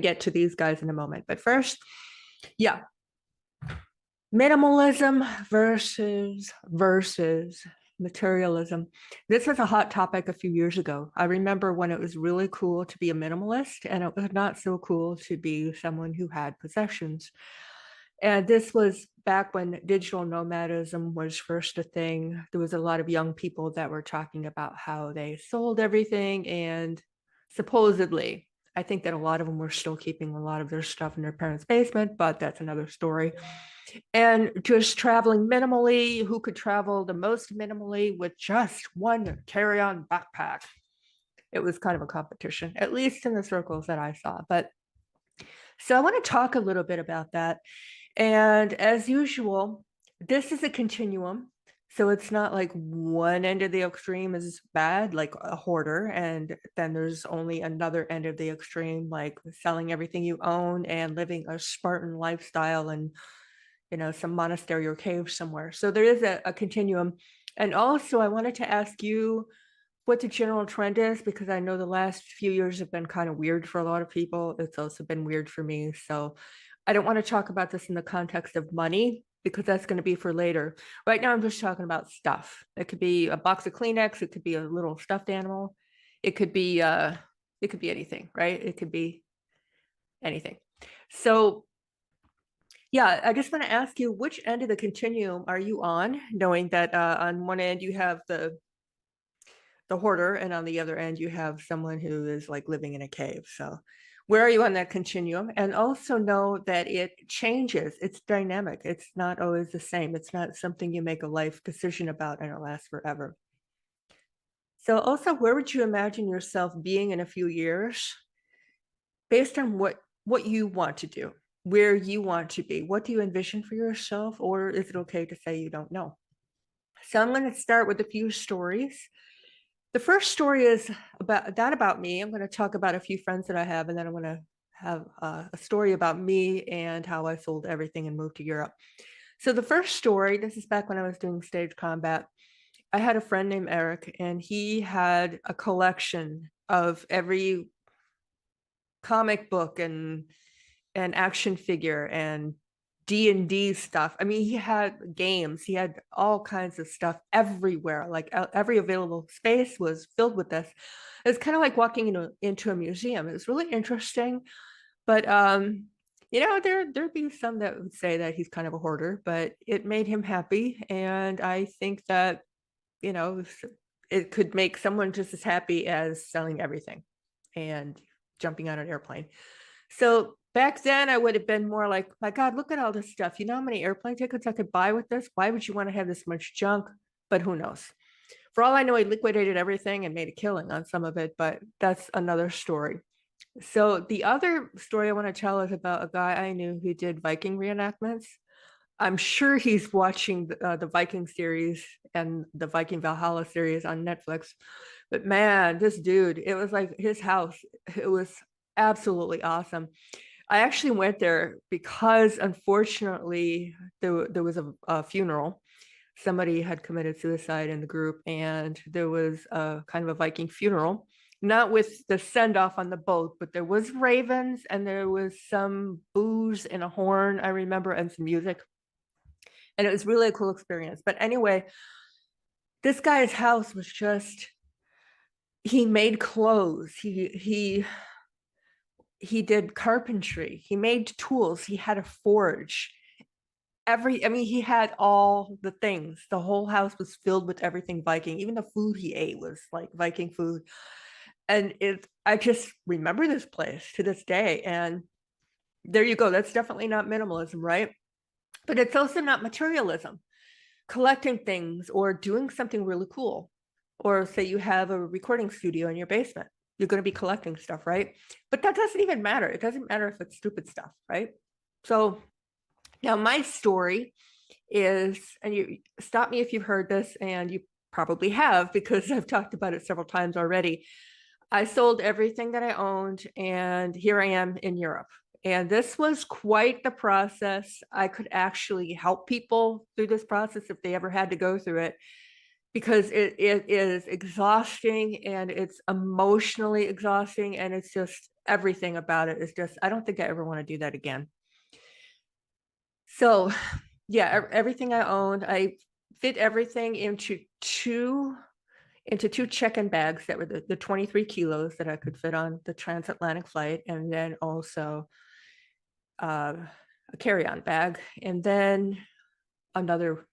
get to these guys in a moment. But first, yeah, minimalism versus materialism. This was a hot topic a few years ago. I remember when it was really cool to be a minimalist, and it was not so cool to be someone who had possessions. And this was back when digital nomadism was first a thing. There was a lot of young people that were talking about how they sold everything, and supposedly, I think that a lot of them were still keeping a lot of their stuff in their parents' basement, but that's another story. And just traveling minimally, who could travel the most minimally with just one carry-on backpack? It was kind of a competition, at least in the circles that I saw. But so I want to talk a little bit about that. And as usual, this is a continuum. So it's not like one end of the extreme is bad, like a hoarder, and then there's only another end of the extreme, like selling everything you own and living a Spartan lifestyle and, some monastery or cave somewhere. So there is a continuum. And also, I wanted to ask you what the general trend is, because I know the last few years have been kind of weird for a lot of people. It's also been weird for me. So I don't want to talk about this in the context of money, because that's going to be for later. Right now, I'm just talking about stuff. It could be a box of Kleenex. It could be a little stuffed animal. It could be anything, right? It could be anything. So yeah, I just want to ask you, which end of the continuum are you on, knowing that on one end you have the hoarder, and on the other end you have someone who is like living in a cave. So where are you on that continuum? And also know that it changes. It's dynamic. It's not always the same. It's not something you make a life decision about and it lasts forever. So also, where would you imagine yourself being in a few years based on what you want to do, where you want to be? What do you envision for yourself? Or is it okay to say you don't know? So I'm going to start with a few stories. The first story is about me. I'm going to talk about a few friends that I have, and then I'm going to have a story about me and how I sold everything and moved to Europe. So the first story, this is back when I was doing stage combat. I had a friend named Eric, and he had a collection of every comic book and action figure and D&D stuff. I mean, he had games, he had all kinds of stuff everywhere. Like every available space was filled with this. It's kind of like walking into a museum. It was really interesting. But there'd be some that would say that he's kind of a hoarder, but it made him happy. And I think that, you know, it could make someone just as happy as selling everything and jumping on an airplane. So back then, I would have been more like, my God, look at all this stuff. You know how many airplane tickets I could buy with this? Why would you want to have this much junk? But who knows? For all I know, he liquidated everything and made a killing on some of it, but that's another story. So the other story I want to tell is about a guy I knew who did Viking reenactments. I'm sure he's watching the Viking series and the Viking Valhalla series on Netflix. But man, this dude, it was like his house. It was absolutely awesome. I actually went there because unfortunately there was a funeral. Somebody had committed suicide in the group, and there was a kind of a Viking funeral, not with the send off on the boat, but there was ravens and there was some booze and a horn, I remember, and some music. And it was really a cool experience. But anyway, this guy's house was just, he made clothes. He did carpentry. He made tools. He had a forge. He had all the things. The whole house was filled with everything Viking. Even the food he ate was like Viking food. And I just remember this place to this day. And there you go. That's definitely not minimalism, right? But it's also not materialism. Collecting things or doing something really cool. Or say you have a recording studio in your basement. You're going to be collecting stuff, right? But that doesn't even matter. It doesn't matter if it's stupid stuff, right? So now my story is, and you stop me if you've heard this, and you probably have because I've talked about it several times already. I sold everything that I owned, and here I am in Europe. And this was quite the process. I could actually help people through this process if they ever had to go through it, because it is exhausting and it's emotionally exhausting, and it's just everything about it is just, I don't think I ever want to do that again. So yeah, everything I owned, I fit everything into two check-in bags that were the 23 kilos that I could fit on the transatlantic flight, and then also a carry-on bag, and then another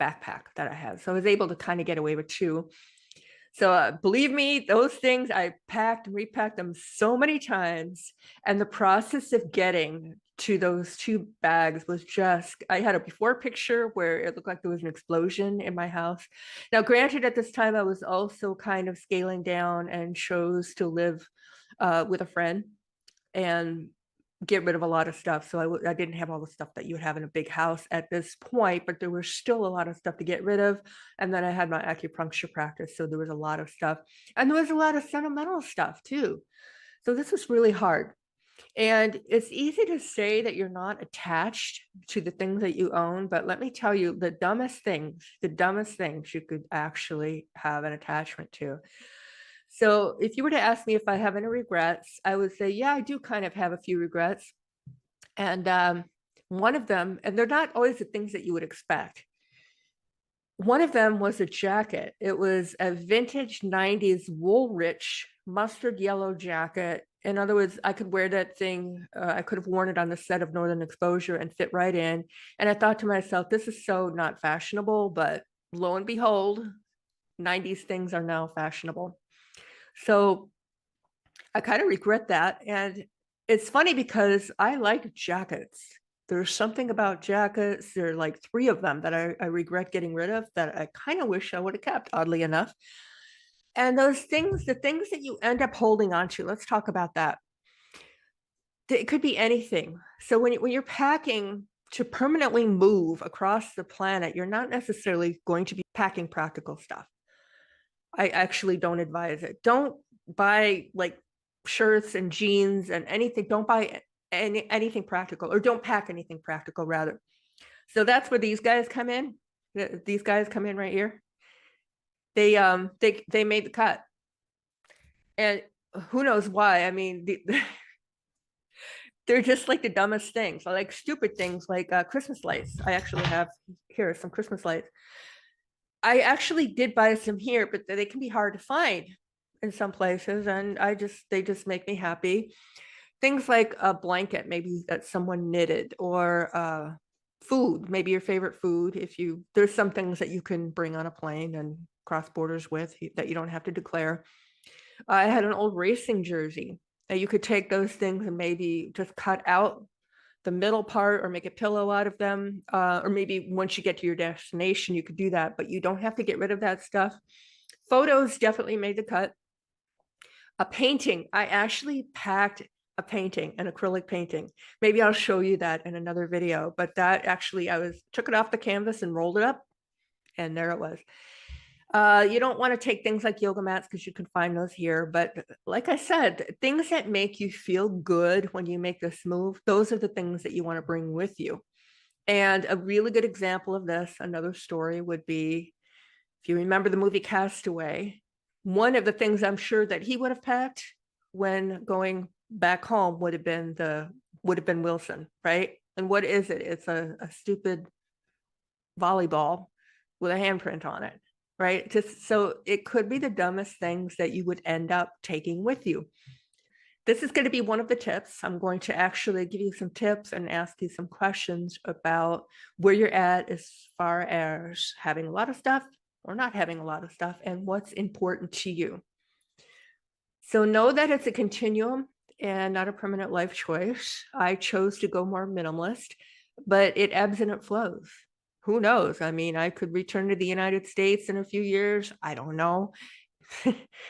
backpack that I had. So I was able to kind of get away with two. So believe me, those things, I packed and repacked them so many times. And the process of getting to those two bags was just, I had a before picture where it looked like there was an explosion in my house. Now, granted, at this time, I was also kind of scaling down and chose to live with a friend and get rid of a lot of stuff. So I didn't have all the stuff that you would have in a big house at this point, but there was still a lot of stuff to get rid of. And then I had my acupuncture practice, so there was a lot of stuff. And there was a lot of sentimental stuff too. So this was really hard. And it's easy to say that you're not attached to the things that you own, but let me tell you, the dumbest things you could actually have an attachment to. So if you were to ask me if I have any regrets, I would say, yeah, I do kind of have a few regrets. And one of them, and they're not always the things that you would expect. One of them was a jacket. It was a vintage 90s Woolrich mustard yellow jacket. In other words, I could wear that thing. I could have worn it on the set of Northern Exposure and fit right in. And I thought to myself, this is so not fashionable, but lo and behold, 90s things are now fashionable. So I kind of regret that. And it's funny because I like jackets. There's something about jackets. There are like three of them that I regret getting rid of that I kind of wish I would have kept, oddly enough. And those things, the things that you end up holding on to, let's talk about that. It could be anything. So when you're packing to permanently move across the planet, you're not necessarily going to be packing practical stuff. I actually don't advise it. Don't buy like shirts and jeans and anything. Don't buy anything practical, or don't pack anything practical, rather. So that's where these guys come in. These guys come in right here. They made the cut, and who knows why? I mean, they're just like the dumbest things, like stupid things, like Christmas lights. I actually have here some Christmas lights. I actually did buy some here, but they can be hard to find in some places, and they just make me happy. Things like a blanket, maybe that someone knitted, or food, maybe your favorite food. There's some things that you can bring on a plane and cross borders with that you don't have to declare. I had an old racing jersey that you could take those things and maybe just cut out the middle part or make a pillow out of them. Or maybe once you get to your destination, you could do that, but you don't have to get rid of that stuff. Photos definitely made the cut. A painting, I actually packed a painting, an acrylic painting. Maybe I'll show you that in another video, but that actually, took it off the canvas and rolled it up, and there it was. You don't want to take things like yoga mats because you can find those here. But like I said, things that make you feel good when you make this move, those are the things that you want to bring with you. And a really good example of this, another story would be, if you remember the movie Castaway, one of the things I'm sure that he would have packed when going back home would have been Wilson, right? And what is it? It's a stupid volleyball with a handprint on it, right? So it could be the dumbest things that you would end up taking with you. This is going to be one of the tips. I'm going to actually give you some tips and ask you some questions about where you're at as far as having a lot of stuff or not having a lot of stuff, and what's important to you. So know that it's a continuum and not a permanent life choice. I chose to go more minimalist, but it ebbs and it flows. Who knows? I mean, I could return to the United States in a few years. I don't know.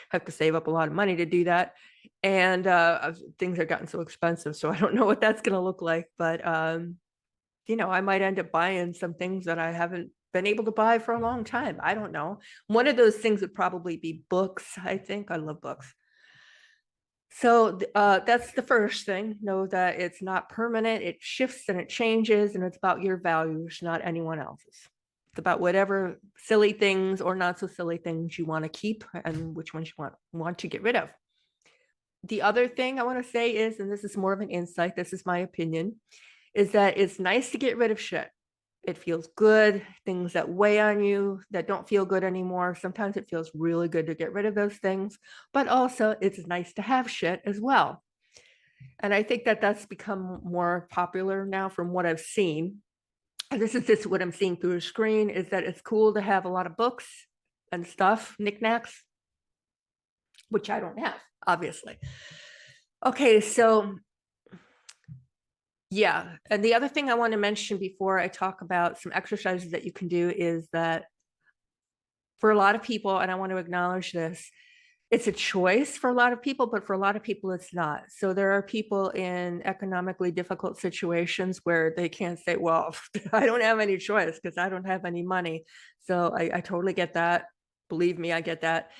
Have to save up a lot of money to do that. And things have gotten so expensive, so I don't know what that's going to look like. But, I might end up buying some things that I haven't been able to buy for a long time. I don't know. One of those things would probably be books. I think I love books. So that's the first thing. Know that it's not permanent. It shifts and it changes, and it's about your values, not anyone else's. It's about whatever silly things or not so silly things you want to keep and which ones you want to get rid of. The other thing I want to say is, and this is more of an insight, this is my opinion, is that it's nice to get rid of shit. It feels good, things that weigh on you that don't feel good anymore. Sometimes it feels really good to get rid of those things, but also it's nice to have shit as well. And I think that that's become more popular now from what I've seen. And this is just what I'm seeing through the screen, is that it's cool to have a lot of books and stuff, knickknacks, which I don't have, obviously. Okay, so yeah, and the other thing I want to mention before I talk about some exercises that you can do is that for a lot of people, and I want to acknowledge this, it's a choice for a lot of people, but for a lot of people, it's not. So there are people in economically difficult situations where they can't say, well, I don't have any choice because I don't have any money. So I totally get that. Believe me, I get that.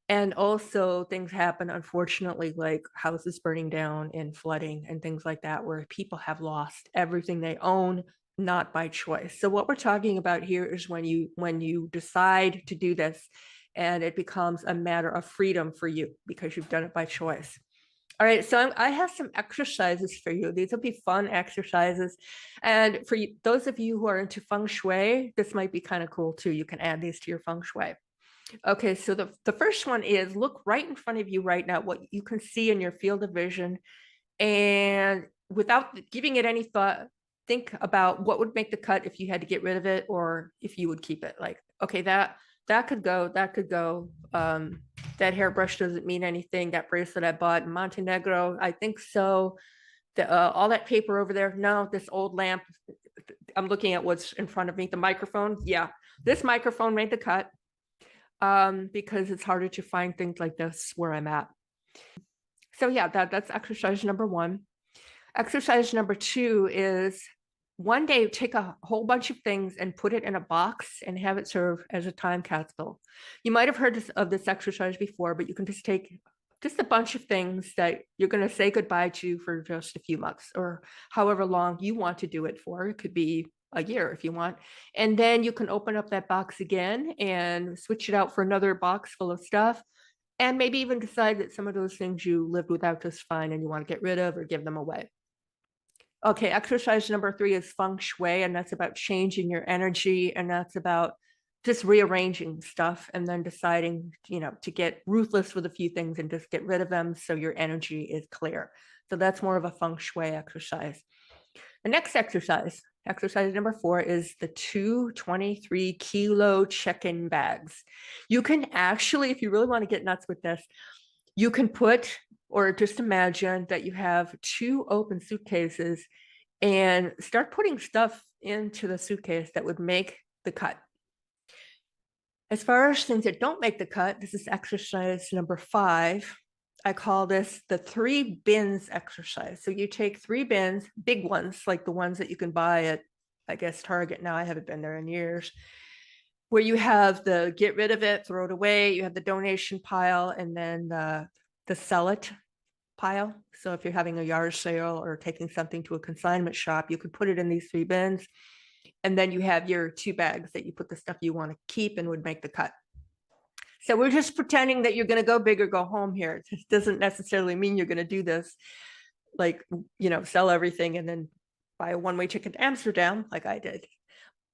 And also things happen, unfortunately, like houses burning down and flooding and things like that, where people have lost everything they own, not by choice. So what we're talking about here is when you decide to do this and it becomes a matter of freedom for you because you've done it by choice. All right, so I have some exercises for you. These will be fun exercises. And for you, those of you who are into feng shui, this might be kind of cool too. You can add these to your feng shui. Okay, so the first one is look right in front of you right now, what you can see in your field of vision. And without giving it any thought, think about what would make the cut if you had to get rid of it or if you would keep it. Like, okay, that could go, that could go. That hairbrush doesn't mean anything. That bracelet I bought in Montenegro, I think so. All that paper over there, no, this old lamp, I'm looking at what's in front of me, the microphone. Yeah, this microphone made the cut because it's harder to find things like this where I'm at. So yeah, that's exercise number one. Exercise number two is one day take a whole bunch of things and put it in a box and have it serve as a time capsule. You might have heard of this exercise before, but you can just take just a bunch of things that you're going to say goodbye to for just a few months or however long you want to do it for. It could be a year if you want. And then you can open up that box again and switch it out for another box full of stuff. And maybe even decide that some of those things you lived without just fine and you want to get rid of or give them away. Okay, exercise number three is feng shui, and that's about changing your energy, and that's about just rearranging stuff and then deciding, to get ruthless with a few things and just get rid of them so your energy is clear. So that's more of a feng shui exercise. The next exercise number four, is the 223-kilo check-in bags. You can actually, if you really want to get nuts with this, you can put, or just imagine that you have two open suitcases and start putting stuff into the suitcase that would make the cut. As far as things that don't make the cut, this is exercise number five. I call this the 3 bins exercise. So you take 3 bins, big ones, like the ones that you can buy at, I guess, Target. Now I haven't been there in years, where you have the get rid of it, throw it away, you have the donation pile, and then the sell it pile. So if you're having a yard sale or taking something to a consignment shop, you could put it in these 3 bins. And then you have your 2 bags that you put the stuff you want to keep and would make the cut. So we're just pretending that you're going to go big or go home here. It just doesn't necessarily mean you're going to do this, like, sell everything and then buy a one-way ticket to Amsterdam like I did.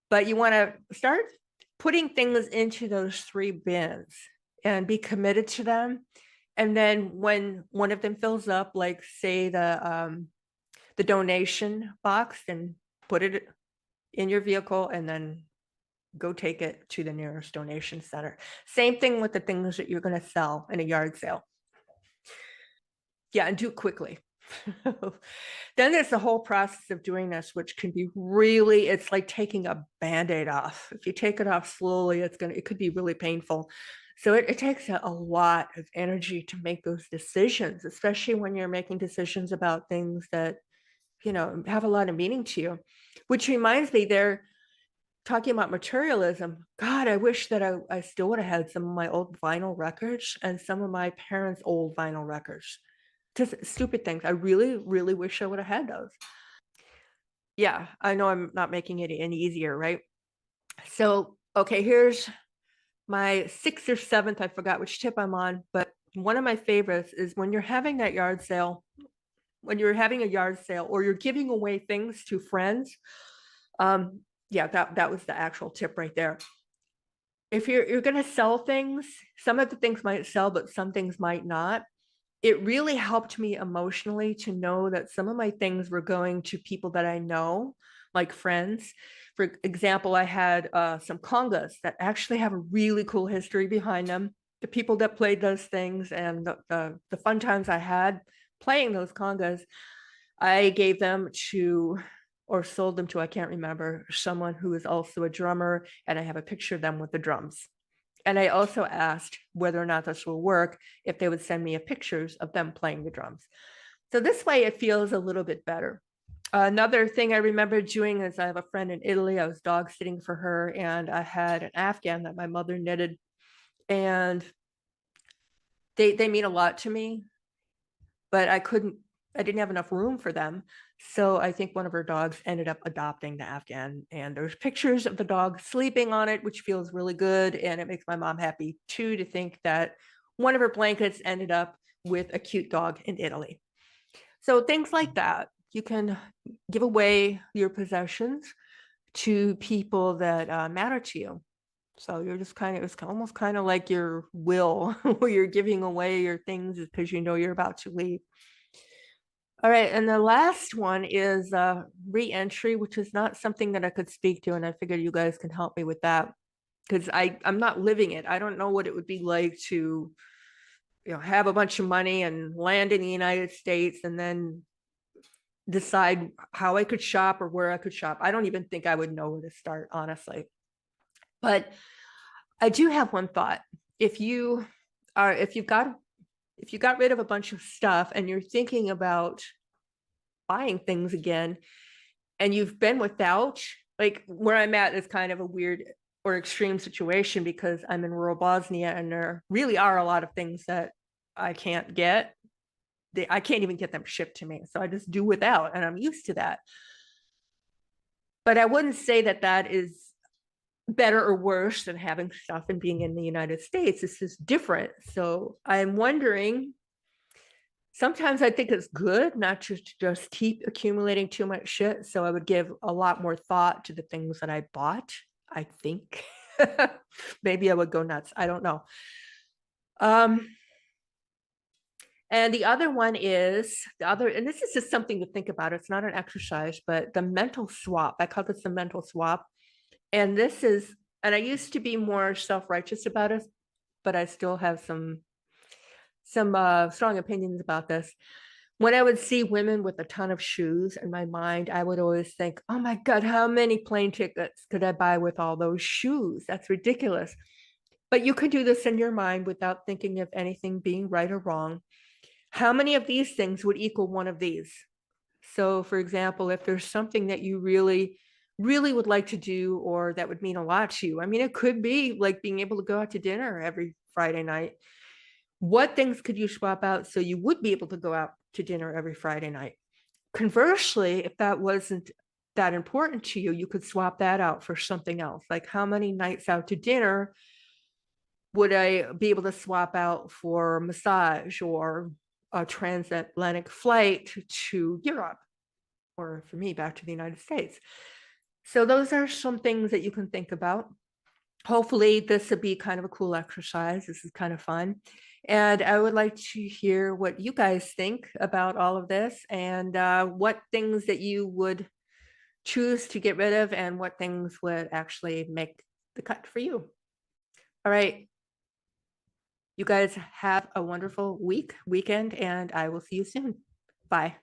But you want to start putting things into those 3 bins and be committed to them. And then when one of them fills up, like say the donation box, then put it in your vehicle and then go take it to the nearest donation center. Same thing with the things that you're going to sell in a yard sale. Yeah, and do it quickly. Then there's the whole process of doing this, which can be really, it's like taking a Band-Aid off. If you take it off slowly, it could be really painful. So it takes a lot of energy to make those decisions, especially when you're making decisions about things that, have a lot of meaning to you. Which reminds me, they're talking about materialism. God, I wish that I still would have had some of my old vinyl records and some of my parents' old vinyl records. Just stupid things. I really, really wish I would have had those. Yeah, I know I'm not making it any easier, right? So, okay, here's my 6th or 7th, I forgot which tip I'm on, but one of my favorites is when you're having that yard sale, when you're having a yard sale or you're giving away things to friends. Yeah, that was the actual tip right there. If you're going to sell things, some of the things might sell, but some things might not. It really helped me emotionally to know that some of my things were going to people that I know, like friends. For example, I had some congas that actually have a really cool history behind them. The people that played those things and the fun times I had playing those congas, I gave them to or sold them to, I can't remember, someone who is also a drummer, and I have a picture of them with the drums. And I also asked whether or not this will work if they would send me pictures of them playing the drums. So this way it feels a little bit better. Another thing I remember doing is I have a friend in Italy. I was dog sitting for her, and I had an Afghan that my mother knitted, and they mean a lot to me, but I didn't have enough room for them. So I think one of her dogs ended up adopting the Afghan, and there's pictures of the dog sleeping on it, which feels really good. And it makes my mom happy too, to think that one of her blankets ended up with a cute dog in Italy. So things like that, you can give away your possessions to people that matter to you. So you're just it's almost kind of like your will, where you're giving away your things because you know you're about to leave. All right, and the last one is re-entry, which is not something that I could speak to, and I figured you guys can help me with that because I'm not living it. I don't know what it would be like to, have a bunch of money and land in the United States and then decide how I could shop or where I could shop. I don't even think I would know where to start, honestly. But I do have one thought. If you got rid of a bunch of stuff and you're thinking about buying things again, and you've been without, like where I'm at is kind of a weird or extreme situation because I'm in rural Bosnia and there really are a lot of things that I can't get. I can't even get them shipped to me. So I just do without, and I'm used to that. But I wouldn't say that that is better or worse than having stuff and being in the United States. It's just different. So I'm wondering, sometimes I think it's good not to just keep accumulating too much shit. So I would give a lot more thought to the things that I bought, I think. Maybe I would go nuts. I don't know. And the other one is and this is just something to think about. It's not an exercise, but the mental swap. I call this the mental swap. And this is, and I used to be more self-righteous about it, but I still have some strong opinions about this. When I would see women with a ton of shoes in my mind, I would always think, oh my God, how many plane tickets could I buy with all those shoes? That's ridiculous. But you could do this in your mind without thinking of anything being right or wrong. How many of these things would equal one of these? So, for example, if there's something that you really, really would like to do, or that would mean a lot to you, I mean, it could be like being able to go out to dinner every Friday night. What things could you swap out so you would be able to go out to dinner every Friday night? Conversely, if that wasn't that important to you, you could swap that out for something else. Like, how many nights out to dinner would I be able to swap out for massage or a transatlantic flight to Europe, or for me, back to the United States? So those are some things that you can think about. Hopefully this would be kind of a cool exercise. This is kind of fun. And I would like to hear what you guys think about all of this, and what things that you would choose to get rid of and what things would actually make the cut for you. All right. You guys have a wonderful weekend, and I will see you soon. Bye.